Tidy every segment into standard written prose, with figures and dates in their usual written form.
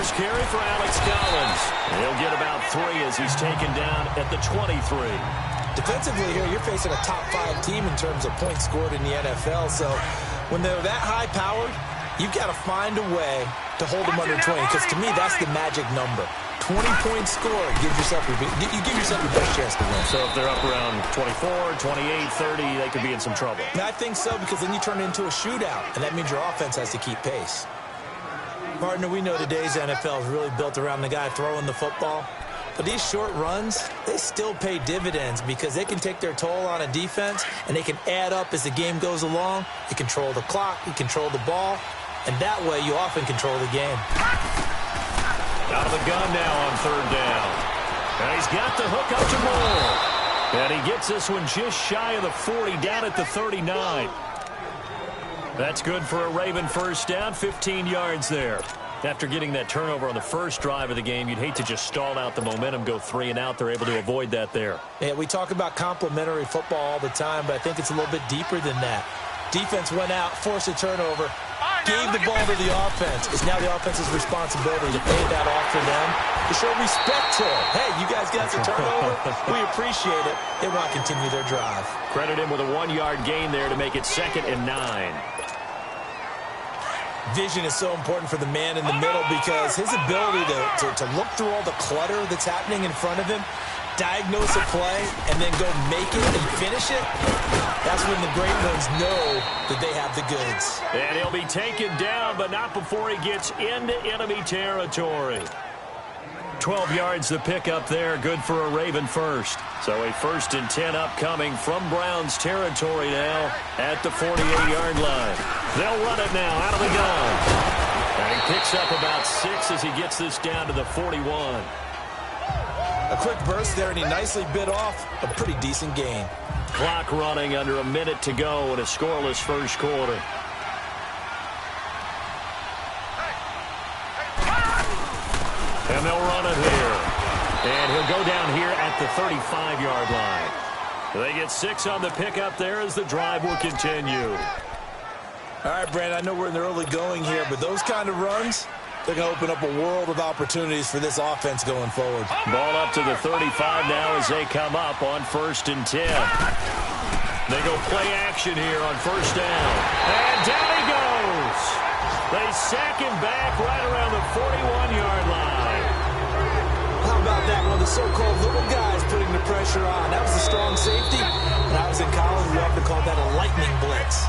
first carry for Alex Collins. He'll get about 3 as he's taken down at the 23. Defensively here, you're facing a top-5 team in terms of points scored in the NFL. So when they're that high-powered, you've got to find a way to hold them under 20. Because to me, that's the magic number. 20 points scored, you give yourself your best chance to win. So if they're up around 24, 28, 30, they could be in some trouble. And I think so, because then you turn it into a shootout, and that means your offense has to keep pace. Partner, we know today's NFL is really built around the guy throwing the football. But these short runs, they still pay dividends because they can take their toll on a defense, and they can add up as the game goes along. You control the clock, you control the ball, and that way you often control the game. Out of the gun now on 3rd down. And he's got the hook up to Moore. And he gets this one just shy of the 40, down at the 39. That's good for a Raven first down, 15 yards there. After getting that turnover on the first drive of the game, you'd hate to just stall out the momentum, go 3 and out. They're able to avoid that there. Yeah, we talk about complementary football all the time, but I think it's a little bit deeper than that. Defense went out, forced a turnover, gave the ball to the offense. It's now the offense's responsibility to pay that off for them, to show respect to it. Hey, you guys got the turnover. We appreciate it. They want to continue their drive. Credit him with a 1-yard gain there to make it 2nd and 9. Vision is so important for the man in the middle because his ability to look through all the clutter that's happening in front of him, diagnose a play, and then go make it and finish it, that's when the great ones know that they have the goods. And he'll be taken down, but not before he gets into enemy territory. 12 yards the pickup there, good for a Raven first. So a 1st and 10 upcoming from Browns territory now at the 48-yard line. They'll run it now out of the gun. And he picks up about 6 as he gets this down to the 41. A quick burst there, and he nicely bit off a pretty decent gain. Clock running under a minute to go in a scoreless first quarter. And they'll run it here. And he'll go down here at the 35-yard line. They get 6 on the pickup there as the drive will continue. All right, Brandon, I know we're in the early going here, but those kind of runs, they're going to open up a world of opportunities for this offense going forward. Ball up to the 35 now as they come up on 1st and 10. They go play action here on 1st down. And down he goes. They sack him back right around the 41-yard line. How about that? One of the so-called little guys putting the pressure on. That was a strong safety. When I was in college, we often called that a lightning blitz.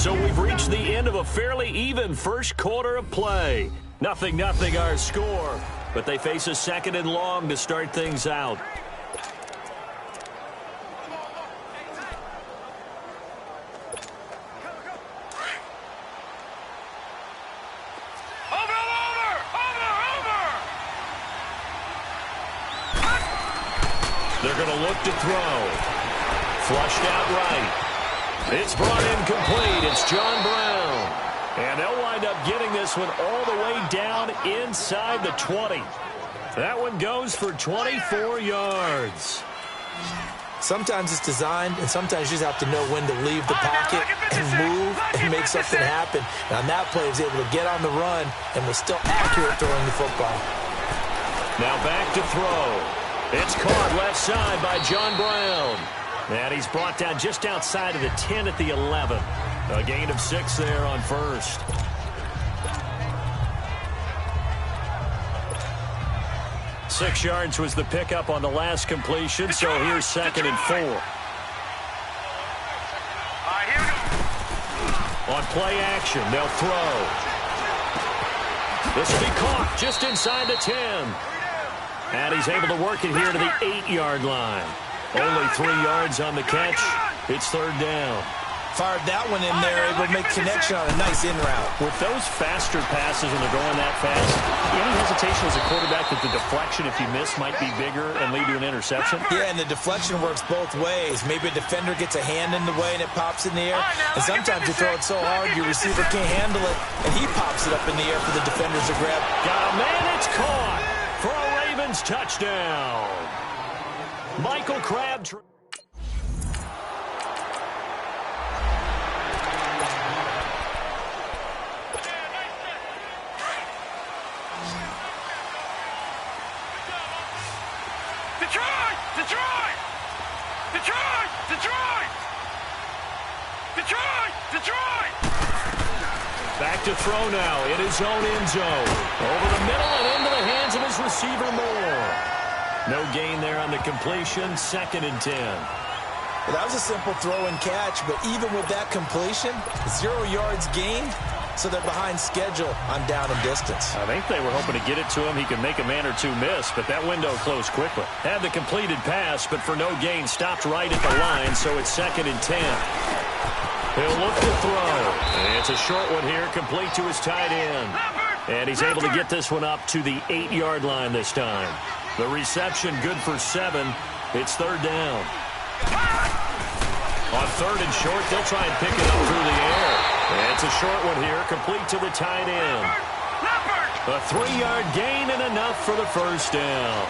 So we've reached the end of a fairly even first quarter of play. 0-0 our score, but they face a 2nd and long to start things out. They're going to look to throw. Flushed out right. It's brought in complete. It's John Brown. And they'll wind up getting this one all the way down inside the 20. That one goes for 24 yards. Sometimes it's designed, and sometimes you just have to know when to leave the pocket and move and make something happen. And on that play, he was able to get on the run and was still accurate throwing the football. Now back to throw. It's caught left side by John Brown. And he's brought down just outside of the 10 at the 11. A gain of 6 there on 1st. Six yards was the pickup on the last completion, so here's 2nd and 4. On play action, they'll throw. This will be caught just inside the 10. And he's able to work it here to the 8-yard line. Only 3 yards on the catch. It's 3rd down. Fired that one in there, able to make connection on a nice in route. With those faster passes when they're going that fast, any hesitation as a quarterback that the deflection, if you miss, might be bigger and lead to an interception? Yeah, and the deflection works both ways. Maybe a defender gets a hand in the way and it pops in the air. And sometimes you throw it so hard your receiver can't handle it, and he pops it up in the air for the defenders to grab. Got a man, it's caught for a Ravens touchdown. Michael Crabtree. Detroit! Detroit! Detroit! Detroit! Back to throw now in his own end zone. Over the middle and into the hands of his receiver, Moore. No gain there on the completion. 2nd and 10. Well, that was a simple throw and catch, but even with that completion, 0 yards gained, so they're behind schedule on down and distance. I think they were hoping to get it to him. He could make a man or two miss, but that window closed quickly. Had the completed pass, but for no gain, stopped right at the line, so it's 2nd and 10. He'll look to throw. It's a short one here, complete to his tight end. And he's able to get this one up to the 8-yard line this time. The reception good for 7. It's 3rd down. On 3rd and short, they'll try and pick it up through the air. And it's a short one here, complete to the tight end. A 3-yard gain and enough for the first down.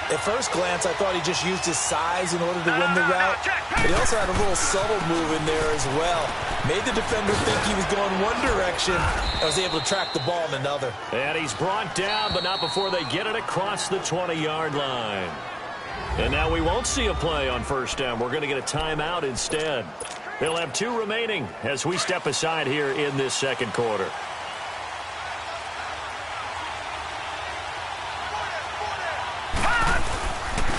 At first glance, I thought he just used his size in order to win the route, but he also had a little subtle move in there as well. Made the defender think he was going one direction and was able to track the ball in another. And he's brought down, but not before they get it across the 20-yard line. And now we won't see a play on first down. We're going to get a timeout instead. They'll have 2 remaining as we step aside here in this 2nd quarter.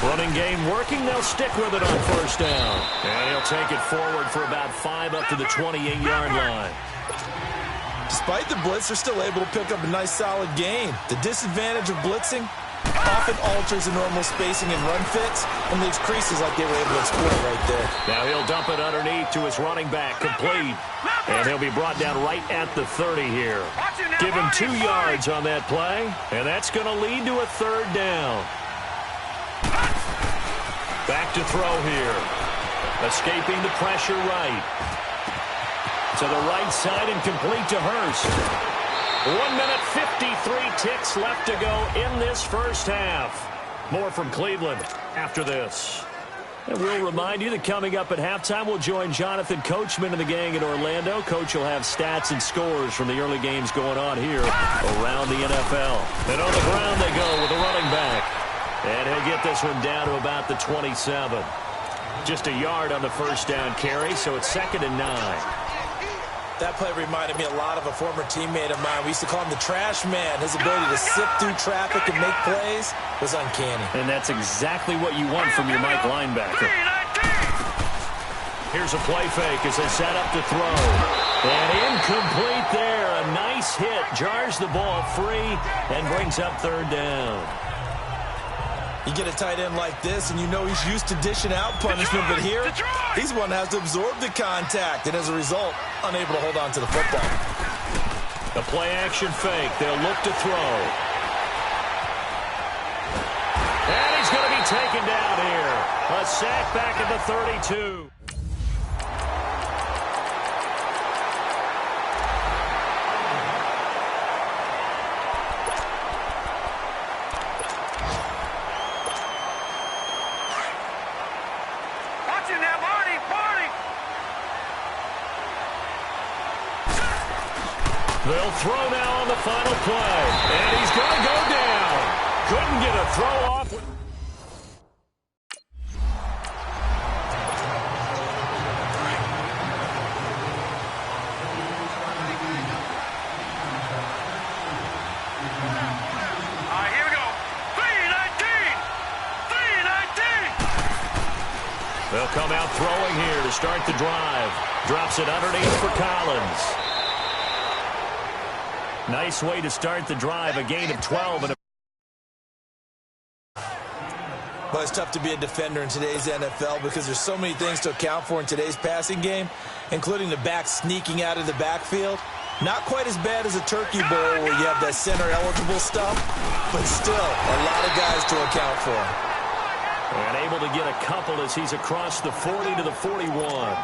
Running game working. They'll stick with it on first down. And he'll take it forward for about 5 up to the 28-yard line. Despite the blitz, they're still able to pick up a nice solid gain. The disadvantage of blitzing often alters the normal spacing and run fits and leaves creases like they were able to exploit right there. Now he'll dump it underneath to his running back, complete. And he'll be brought down right at the 30 here. Give him 2 yards on that play, and that's going to lead to a 3rd down. Back to throw here. Escaping the pressure right. To the right side and complete to Hurst. 1 minute, 53 ticks left to go in this first half. More from Cleveland after this. And we'll remind you that coming up at halftime, we'll join Jonathan Coachman and the gang in Orlando. Coach will have stats and scores from the early games going on here around the NFL. And on the ground they go with a running back. And he'll get this one down to about the 27. Just a yard on the first down carry, so it's 2nd and 9. That play reminded me a lot of a former teammate of mine. We used to call him the trash man. His ability to sift through traffic and make plays was uncanny. And that's exactly what you want from your Mike linebacker. Here's a play fake as they set up to throw. And incomplete there. A nice hit. Jars the ball free and brings up 3rd down. You get a tight end like this, and you know he's used to dishing out punishment, but here, he's one that has to absorb the contact, and as a result, unable to hold on to the football. The play-action fake. They'll look to throw. And he's going to be taken down here. A sack back at the 32. They'll throw now on the final play. And he's going to go down. Couldn't get a throw off. Here we go. 3-19. 3-19. They'll come out throwing here to start the drive. Drops it underneath for Collins. Nice way to start the drive, a gain of 12. But it's tough to be a defender in today's NFL because there's so many things to account for in today's passing game, including the back sneaking out of the backfield. Not quite as bad as a turkey bowl where you have that center-eligible stuff, but still a lot of guys to account for. And able to get a couple as he's across the 40 to the 41.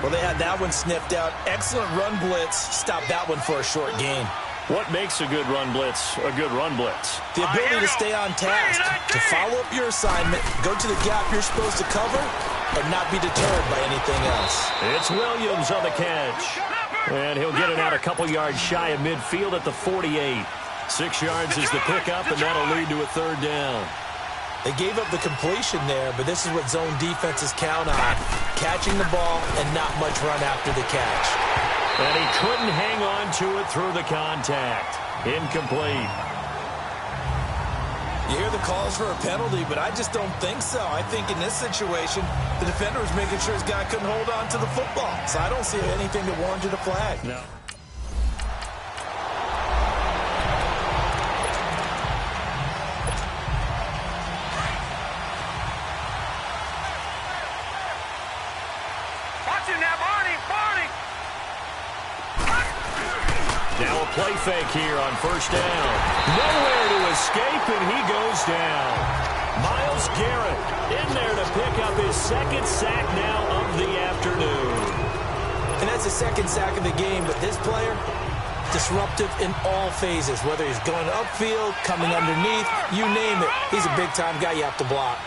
Well, they had that one sniffed out. Excellent run blitz. Stopped that one for a short gain. What makes a good run blitz a good run blitz? The ability to stay on task, to follow up your assignment, go to the gap you're supposed to cover, and not be deterred by anything else. It's Williams on the catch. And he'll get it out a couple yards shy of midfield at the 48. 6 yards is the pickup, and that'll lead to a 3rd down. They gave up the completion there, but this is what zone defenses count on. Catching the ball and not much run after the catch. And he couldn't hang on to it through the contact. Incomplete. You hear the calls for a penalty, but I just don't think so. I think in this situation, the defender was making sure his guy couldn't hold on to the football. So I don't see anything that warranted a flag. No. Watch him now, Barney! Barney! Now a play fake here on first down. Nowhere to escape, and he goes down. Myles Garrett in there to pick up his second sack now of the afternoon. And that's the second sack of the game, but this player, disruptive in all phases, whether he's going upfield, coming underneath, you name it. He's a big-time guy you have to block.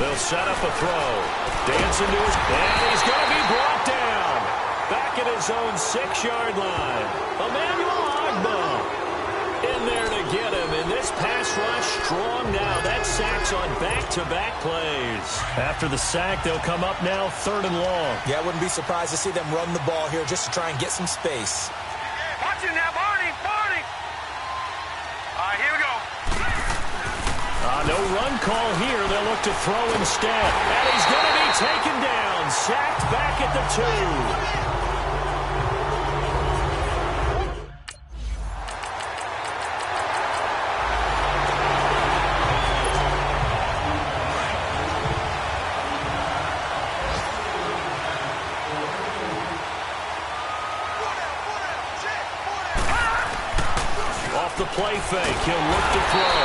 They'll set up a throw. Dancing to his... And he's going to be brought down. Back at his own 6-yard line. Emmanuel Ogbah in there to get him. And this pass rush strong now. That sack's on back-to-back plays. After the sack, they'll come up now 3rd and long. Yeah, I wouldn't be surprised to see them run the ball here just to try and get some space. Watch him now, Barney! Barney! Here we go. No run call here. They'll look to throw instead. And he's going to be taken down. Sacked back at the 2. The play fake. He'll look to throw.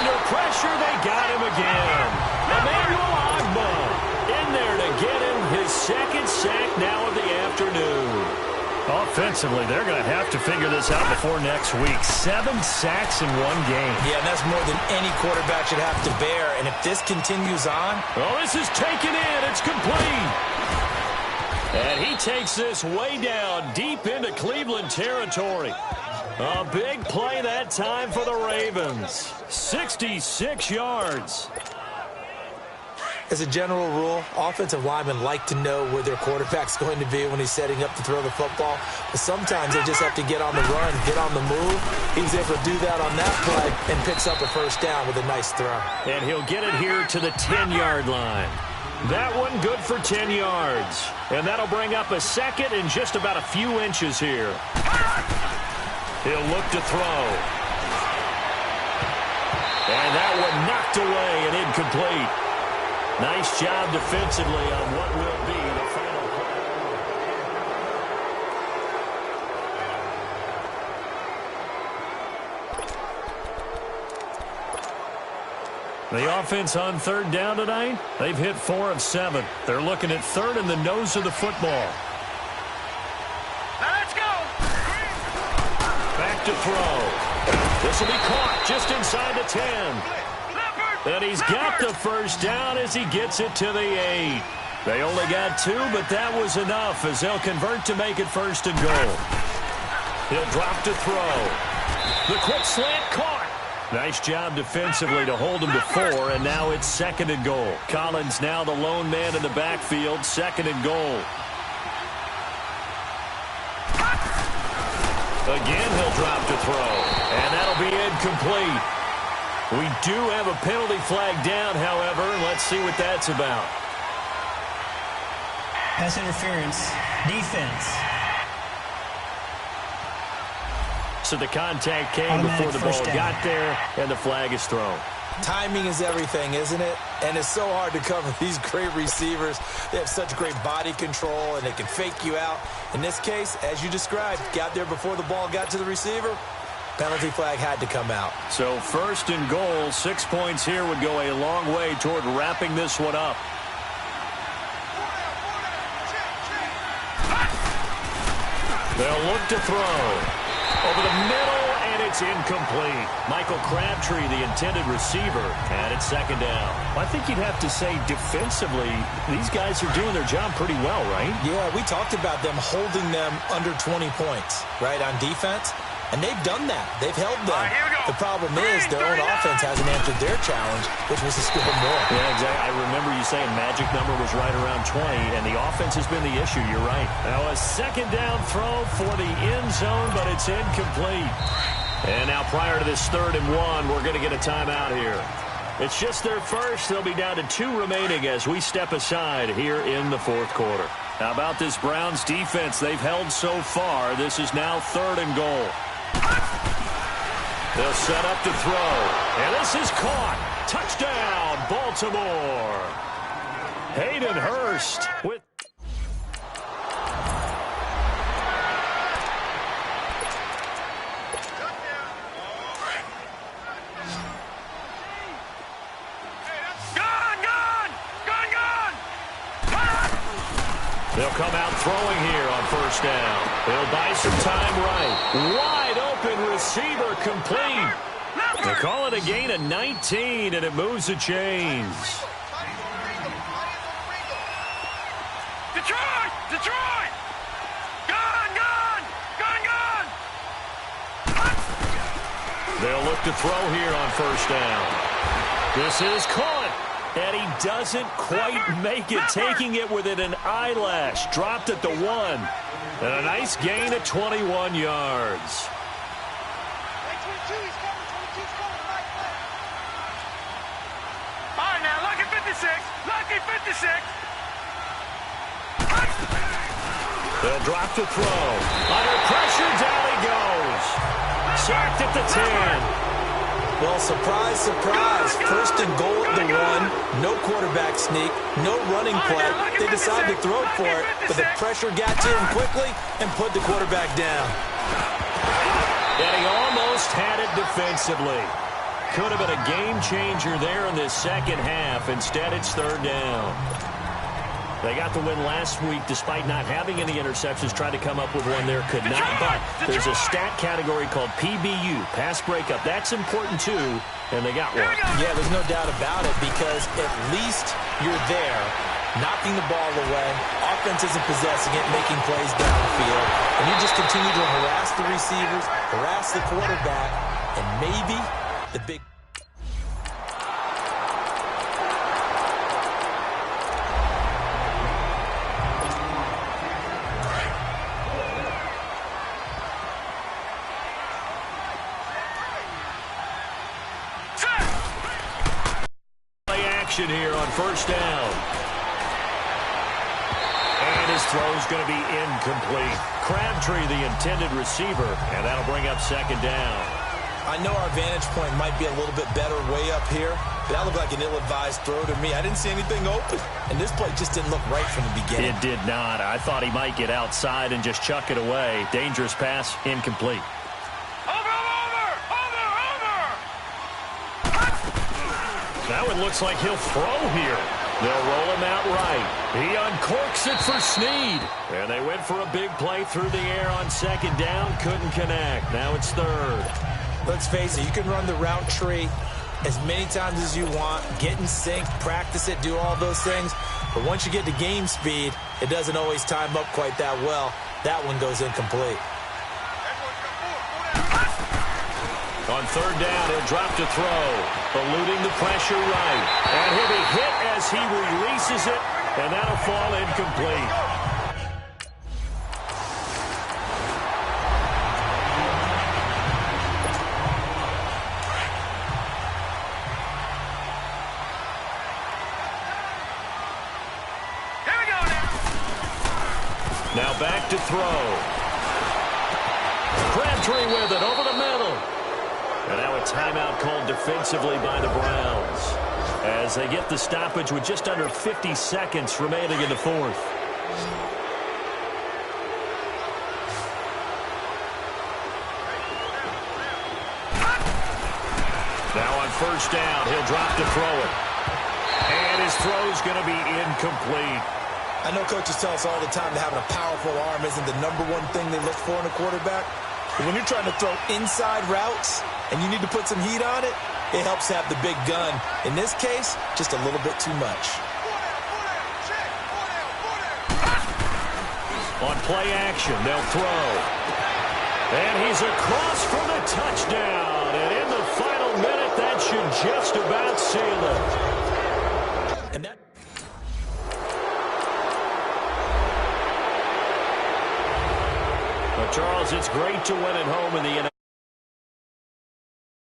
Under pressure, they got him again. Emmanuel Ogbah in there to get him his second sack now of the afternoon. Offensively, they're going to have to figure this out before next week. 7 sacks in one game. Yeah, and that's more than any quarterback should have to bear. And if this continues on... Oh, this is taken in. It's complete. And he takes this way down deep into Cleveland territory. A big play that time for the Ravens. 66 yards. As a general rule, offensive linemen like to know where their quarterback's going to be when he's setting up to throw the football. But sometimes they just have to get on the run, get on the move. He was able to do that on that play and picks up a first down with a nice throw. And he'll get it here to the 10-yard line. That one good for 10 yards. And that'll bring up a second and just about a few inches here. He'll look to throw. And that one knocked away and incomplete. Nice job defensively on what will be the final play. The offense on 3rd down tonight, they've hit 4 of 7. They're looking at 3rd in the nose of the football. To throw. This will be caught just inside the 10. And he's got the first down as he gets it to the 8. They only got 2, but that was enough as they'll convert to make it 1st and goal. He'll drop to throw. The quick slant caught. Nice job defensively to hold him to 4, and now it's 2nd and goal. Collins now the lone man in the backfield, 2nd and goal. Again, he'll drop to throw, and that'll be incomplete. We do have a penalty flag down, however. Let's see what that's about. Pass interference, defense. So the contact came before the ball got there, and the flag is thrown. Timing is everything, isn't it? And it's so hard to cover these great receivers. They have such great body control, and they can fake you out. In this case, as you described, got there before the ball got to the receiver. Penalty flag had to come out. So 1st and goal, 6 points here would go a long way toward wrapping this one up. They'll look to throw. Over the middle, and it's incomplete. Michael Crabtree, the intended receiver, and it's 2nd down. I think you'd have to say defensively, these guys are doing their job pretty well, right? Yeah, we talked about them holding them under 20 points, right, on defense. And they've done that. They've held them. Here we go. The problem is their own offense hasn't answered their challenge, which was to score more. Yeah, exactly. I remember you saying magic number was right around 20, and the offense has been the issue. You're right. Now a second down throw for the end zone, but it's incomplete. And now prior to this 3rd and 1, we're going to get a timeout here. It's just their first. They'll be down to 2 remaining as we step aside here in the 4th quarter. How about this Browns defense? They've held so far. This is now 3rd and goal. They'll set up to throw. And this is caught. Touchdown, Baltimore. Hayden Hurst with... They'll come out throwing here on 1st down. They'll buy some time right. Wide open receiver complete. They call it a gain of 19, and it moves the chains. Detroit! Detroit! Gone! Gone! Gone! Gone! They'll look to throw here on 1st down. This is caught. And he doesn't quite make it, taking it within an eyelash. Dropped at the 1. And a nice gain of 21 yards. All right, now, lucky 56. Lucky 56. They'll drop to throw. Under pressure, down he goes. Sacked at the 10. Well, surprise, surprise. 1st and goal at the 1. No quarterback sneak. No running play. They decided to throw for it, but the pressure got to him quickly and put the quarterback down. And he almost had it defensively. Could have been a game changer there in this 2nd half. Instead, it's 3rd down. They got the win last week despite not having any interceptions. Tried to come up with one there, could not. But there's a stat category called PBU, pass breakup. That's important too, and they got one. Yeah, there's no doubt about it because at least you're there, knocking the ball away. Offense isn't possessing it, making plays downfield. And you just continue to harass the receivers, harass the quarterback, and maybe the big... Here on 1st down. And his throw's going to be incomplete. Crabtree, the intended receiver, and that'll bring up 2nd down. I know our vantage point might be a little bit better way up here, but that looked like an ill-advised throw to me. I didn't see anything open, and this play just didn't look right from the beginning. It did not. I thought he might get outside and just chuck it away. Dangerous pass, incomplete. Now it looks like he'll throw here. They'll roll him out right. He uncorks it for Snead. And they went for a big play through the air on 2nd down. Couldn't connect. Now it's 3rd. Let's face it, you can run the route tree as many times as you want, get in sync, practice it, do all those things. But once you get to game speed, it doesn't always time up quite that well. That one goes incomplete. On 3rd down, he'll drop to throw, eluding the pressure right. And he'll be hit as he releases it, and that'll fall incomplete. Here we go now. Now back to throw. Crabtree with it over the middle. And now a timeout called defensively by the Browns as they get the stoppage with just under 50 seconds remaining in the 4th. Now on 1st down, he'll drop to throw it. And his throw's going to be incomplete. I know coaches tell us all the time that having a powerful arm isn't the #1 thing they look for in a quarterback. But when you're trying to throw inside routes and you need to put some heat on it, it helps have the big gun. In this case, just a little bit too much. On play action, they'll throw. And he's across for the touchdown. And in the just about seal it. And that... Well, Charles, it's great to win at home in the